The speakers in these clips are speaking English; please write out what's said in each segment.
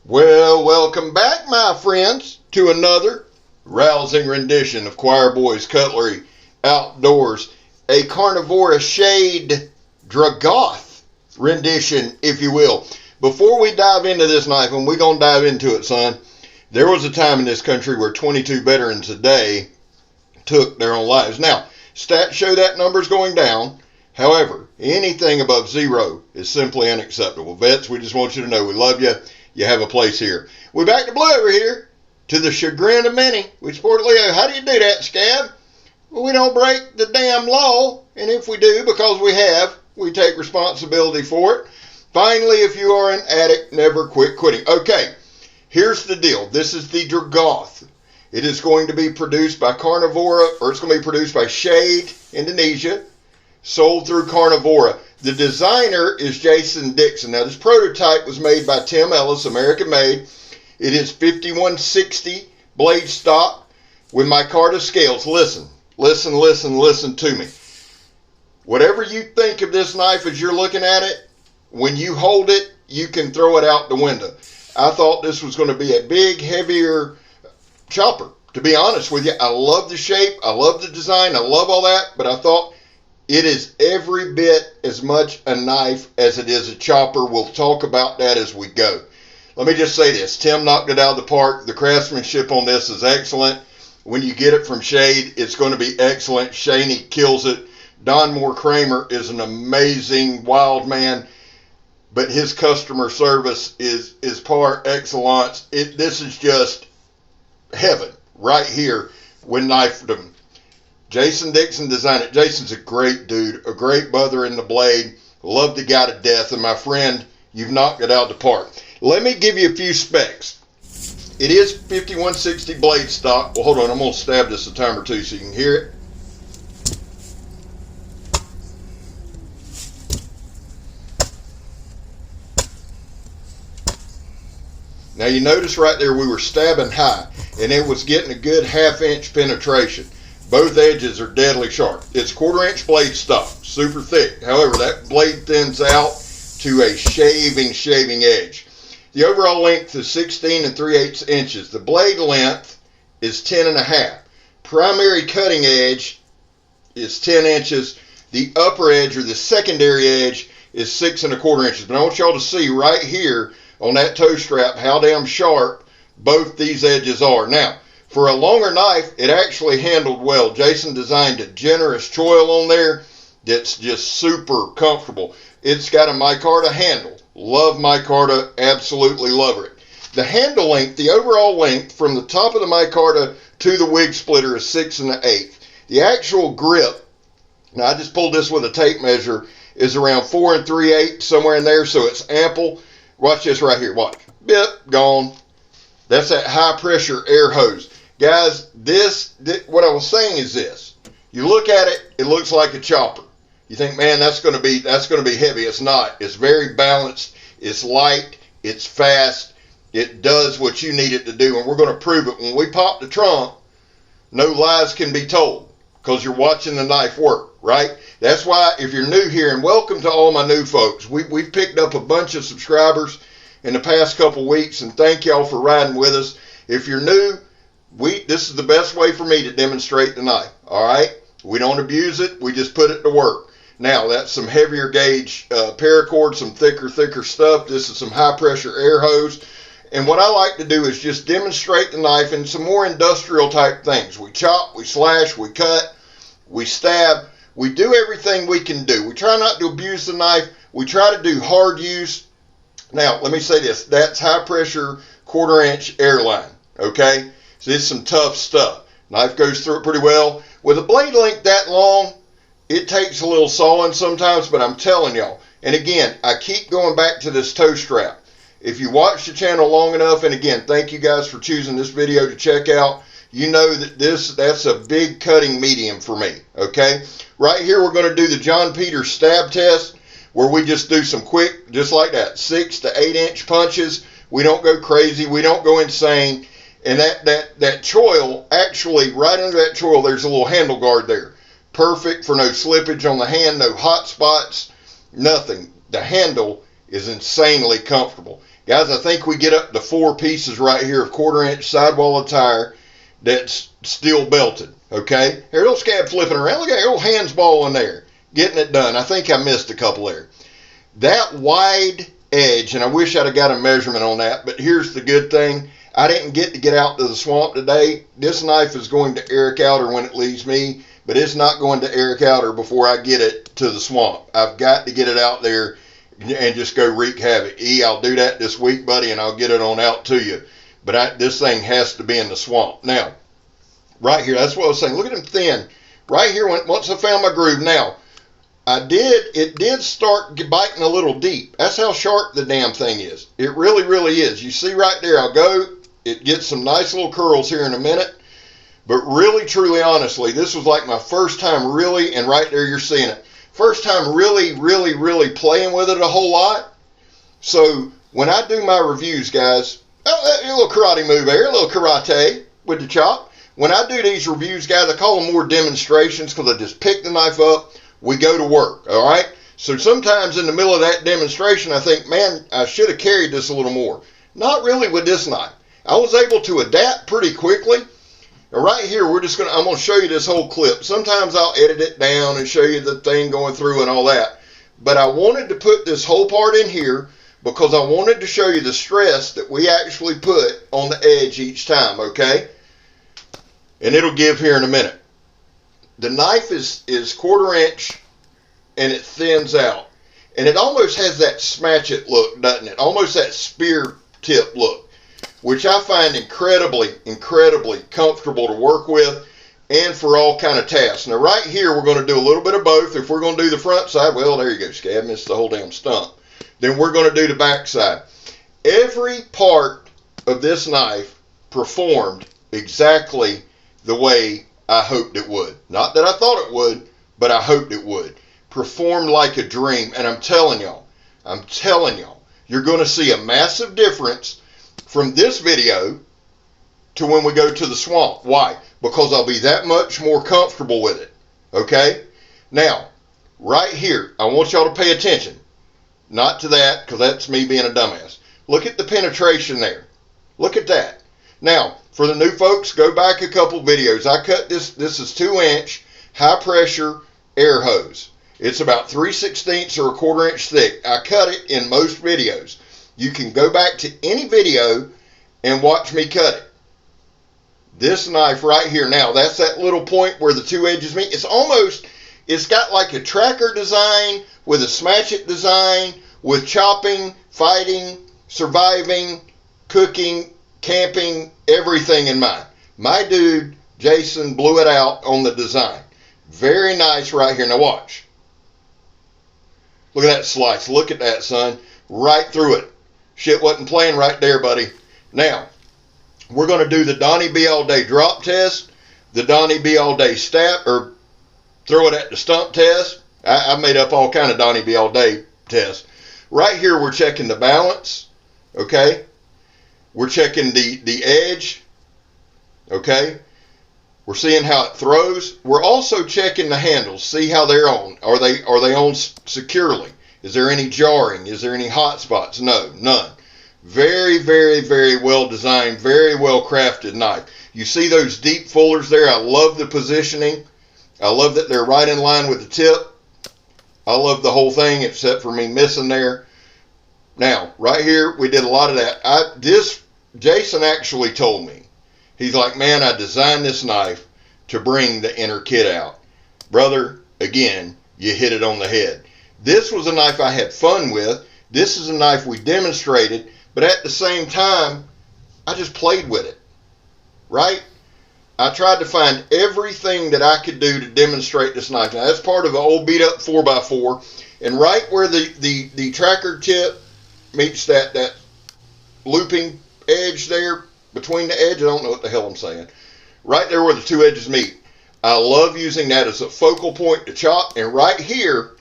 Well, welcome back, my friends, to another rousing rendition of Choir Boys Cutlery Outdoors, a Carnivora shade Dregoth rendition, if you will. Before we dive into this knife, and we're going to dive into it, son, there was a time in this country where 22 veterans a day took their own lives. Now, stats show that number's going down. However, anything above zero is simply unacceptable. Vets, we just want you to know we love you. You have a place here. We're back to blue over here, to the chagrin of many. We support Leo. How do you do that, Scab? Well, we don't break the damn law, and if we do, because we have, we take responsibility for it. Finally, if you are an addict, never quit quitting. Okay, here's the deal. This is the Dregoth. It is going to be produced by Carnivora, or it's going to be produced by Shade, Indonesia, sold through Carnivora. The designer is Jason Dixon. Now, this prototype was made by Tim Ellis, American made. It is 5160 blade stock with Micarta scales. Listen to me. Whatever you think of this knife as you're looking at it, when you hold it, you can throw it out the window. I thought this was going to be a big, heavier chopper. To be honest with you, I love the shape, I love the design, I love all that, but I thought it is every bit as much a knife as it is a chopper. We'll talk about that as we go. Let me just say this. Tim knocked it out of the park. The craftsmanship on this is excellent. When you get it from Shade, it's going to be excellent. SHANY kills it. Don Moore KRAMER is an amazing wild man, but his customer service is par excellence. This is just heaven right here with knifedom. Jason Dixon designed it. Jason's a great dude, a great brother in the blade. Love the guy to death. And my friend, you've knocked it out of the park. Let me give you a few specs. It is 5160 blade stock. Well, hold on. I'm going to stab this a time or two so you can hear it. Now, you notice right there we were stabbing high, and it was getting a good half-inch penetration. Both edges are deadly sharp. It's 1/4-inch blade stock, super thick. However, that blade thins out to a shaving edge. The overall length is 16 3/8 inches. The blade length is 10 1/2. Primary cutting edge is 10 inches. The upper edge, or the secondary edge, is 6 1/4 inches. But I want y'all to see right here on that toe strap how damn sharp both these edges are. Now, for a longer knife, it actually handled well. Jason designed a generous choil on there that's just super comfortable. It's got a Micarta handle. Love Micarta, absolutely love it. The handle length, the overall length from the top of the Micarta to the wig splitter is 6 1/8. The actual grip, now I just pulled this with a tape measure, is around 4 3/8, somewhere in there, so it's ample. Watch this right here, watch. Bip, gone. That's that high pressure air hose. Guys, what I was saying is this. You look at it, it looks like a chopper. You think, man, that's going to be heavy. It's not. It's very balanced. It's light. It's fast. It does what you need it to do, and we're going to prove it. When we pop the trunk, no lies can be told because you're watching the knife work, right? That's why if you're new here, and welcome to all my new folks. We've picked up a bunch of subscribers in the past couple weeks, and thank y'all for riding with us. If you're new, this is the best way for me to demonstrate the knife, all right? We don't abuse it. We just put it to work. Now, that's some heavier gauge paracord, some thicker stuff. This is some high-pressure air hose. And what I like to do is just demonstrate the knife in some more industrial-type things. We chop, we slash, we cut, we stab. We do everything we can do. We try not to abuse the knife. We try to do hard use. Now, let me say this. That's high-pressure 1/4-inch airline, okay? So it's some tough stuff. Knife goes through it pretty well. With a blade length that long, it takes a little sawing sometimes, but I'm telling y'all. And again, I keep going back to this toe strap. If you watch the channel long enough, and again, thank you guys for choosing this video to check out. You know that that's a big cutting medium for me, okay? Right here, we're going to do the John Peters stab test, where we just do some quick, just like that, 6 to 8 inch punches. We don't go crazy. We don't go insane. And that choil, actually, right under that choil, there's a little handle guard there. Perfect for no slippage on the hand, no hot spots, nothing. The handle is insanely comfortable. Guys, I think we get up to 4 pieces right here of 1/4 inch sidewall of tire that's steel belted, okay? Here, little scab flipping around. Look at that little hands ball in there, getting it done. I think I missed a couple there. That wide edge, and I wish I'd have got a measurement on that, but here's the good thing. I didn't get out to the swamp today. This knife is going to Eric Outer when it leaves me, but it's not going to Eric Outer before I get it to the swamp. I've got to get it out there and just go wreak havoc. I'll do that this week, buddy, and I'll get it on out to you. But this thing has to be in the swamp. Now, right here, that's what I was saying. Look at them thin. Right here, once I found my groove. Now, it did start biting a little deep. That's how sharp the damn thing is. It really, really is. You see right there, I'll go. It gets some nice little curls here in a minute. But really, truly, honestly, this was like my first time really, and right there you're seeing it. First time really, really, really playing with it a whole lot. So when I do my reviews, guys, a little karate move there, a little karate with the chop. When I do these reviews, guys, I call them more demonstrations because I just pick the knife up, we go to work, all right? So sometimes in the middle of that demonstration, I think, man, I should have carried this a little more. Not really with this knife. I was able to adapt pretty quickly. Now right here, I'm going to show you this whole clip. Sometimes I'll edit it down and show you the thing going through and all that. But I wanted to put this whole part in here because I wanted to show you the stress that we actually put on the edge each time, okay? And it'll give here in a minute. The knife is 1/4 inch and it thins out. And it almost has that smash it look, doesn't it? Almost that spear tip look, which I find incredibly, incredibly comfortable to work with and for all kind of tasks. Now right here, we're going to do a little bit of both. If we're going to do the front side, well, there you go, scab, missed the whole damn stump. Then we're going to do the back side. Every part of this knife performed exactly the way I hoped it would. Not that I thought it would, but I hoped it would. Performed like a dream. And I'm telling y'all, you're going to see a massive difference from this video to when we go to the swamp. Why? Because I'll be that much more comfortable with it. Okay? Now, right here, I want y'all to pay attention. Not to that, because that's me being a dumbass. Look at the penetration there. Look at that. Now, for the new folks, go back a couple videos. I cut this. This is 2-inch high pressure air hose. It's about 3/16 or 1/4 inch thick. I cut it in most videos. You can go back to any video and watch me cut it. This knife right here, now that's that little point where the two edges meet. It's got like a tracker design with a smash it design with chopping, fighting, surviving, cooking, camping, everything in mind. My dude, Jason, blew it out on the design. Very nice right here. Now watch. Look at that slice. Look at that, son. Right through it. Shit wasn't playing right there, buddy. Now, we're going to do the Donnie B all day drop test, the Donnie B all day stab, or throw it at the stump test. I made up all kind of Donnie B all day tests. Right here, we're checking the balance, okay? We're checking the edge, okay? We're seeing how it throws. We're also checking the handles, see how they're on. Are they on securely? Is there any jarring? Is there any hot spots? No, none. Very, very, very well designed, very well crafted knife. You see those deep fullers there? I love the positioning. I love that they're right in line with the tip. I love the whole thing except for me missing there. Now, right here, we did a lot of that. Jason actually told me. He's like, man, I designed this knife to bring the inner kid out. Brother, again, you hit it on the head. This was a knife I had fun with. This is a knife we demonstrated, but at the same time, I just played with it, right? I tried to find everything that I could do to demonstrate this knife. Now, that's part of an old beat-up 4x4, and right where the tracker tip meets that looping edge there, between the edge, I don't know what the hell I'm saying. Right there where the two edges meet. I love using that as a focal point to chop. And right here,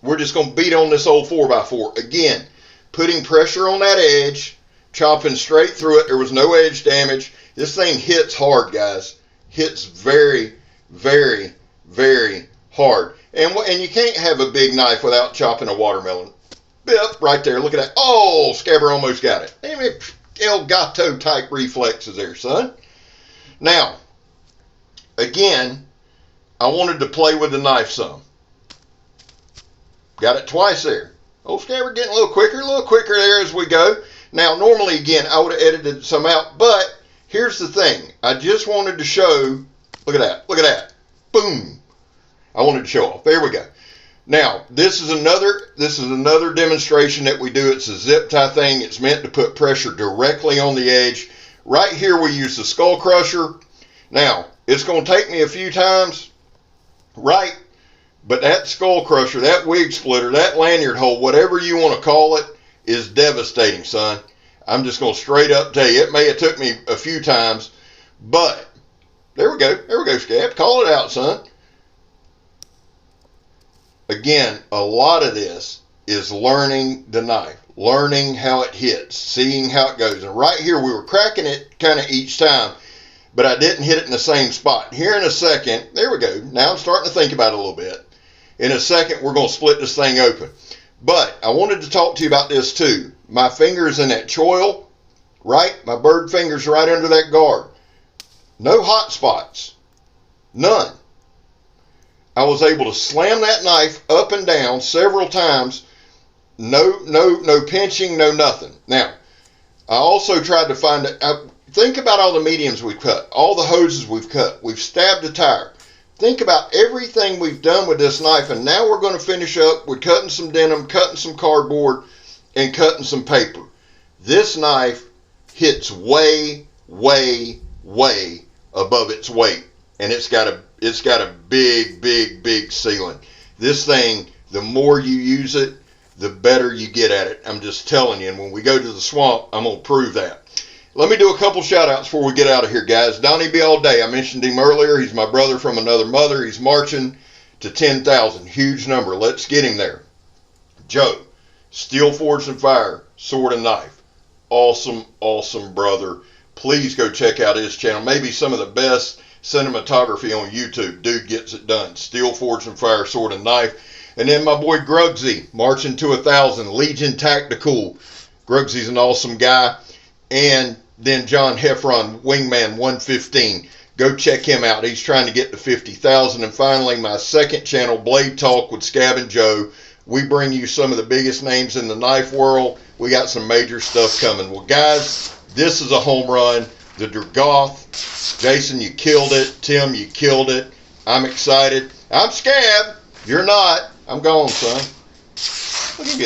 we're just going to beat on this old 4x4. Again, putting pressure on that edge, chopping straight through it. There was no edge damage. This thing hits hard, guys. Hits very, very, very hard. And you can't have a big knife without chopping a watermelon. Bip, right there. Look at that. Oh, Scabber almost got it. Damn it. El Gato type reflexes there, son. Now, again, I wanted to play with the knife some. Got it twice there. Old Scabber getting a little quicker there as we go. Now, normally, again, I would have edited some out, but here's the thing. I just wanted to show, look at that, look at that. Boom. I wanted to show off. There we go. Now, this is another demonstration that we do. It's a zip tie thing. It's meant to put pressure directly on the edge. Right here, we use the skull crusher. Now, it's going to take me a few times, right? But that skull crusher, that wig splitter, that lanyard hole, whatever you want to call it, is devastating, son. I'm just going to straight up tell you, it may have took me a few times, but there we go, Scab. Call it out, son. Again, a lot of this is learning the knife, learning how it hits, seeing how it goes. And right here, we were cracking it kind of each time, but I didn't hit it in the same spot. Here in a second, there we go. Now I'm starting to think about it a little bit. In a second, we're going to split this thing open. But I wanted to talk to you about this too. My fingers in that choil, right? My bird fingers right under that guard. No hot spots. None. I was able to slam that knife up and down several times. No pinching, no nothing. Now, I also tried to find it. Think about all the mediums we've cut, all the hoses we've cut. We've stabbed a tire. Think about everything we've done with this knife, and now we're going to finish up with cutting some denim, cutting some cardboard, and cutting some paper. This knife hits way, way, way above its weight, and it's got a big ceiling. This thing, the more you use it, the better you get at it. I'm just telling you, and when we go to the swamp, I'm going to prove that. Let me do a couple shout outs before we get out of here, guys. Donnie B. All Day, I mentioned him earlier. He's my brother from another mother. He's marching to 10,000. Huge number. Let's get him there. Joe, Steel Forged and Fire, Sword and Knife. Awesome, awesome brother. Please go check out his channel. Maybe some of the best cinematography on YouTube. Dude gets it done. Steel Forged and Fire, Sword and Knife. And then my boy Grugsy, marching to 1,000. Legion Tacticool. Grugsy's an awesome guy. And then John Heffron, Wingman 115. Go check him out. He's trying to get to 50,000. And finally, my second channel, Blade Talk with Scab and Joe. We bring you some of the biggest names in the knife world. We got some major stuff coming. Well, guys, this is a home run. The Dregoth. Jason, you killed it. Tim, you killed it. I'm excited. I'm Scab. You're not. I'm gone, son. Look at this.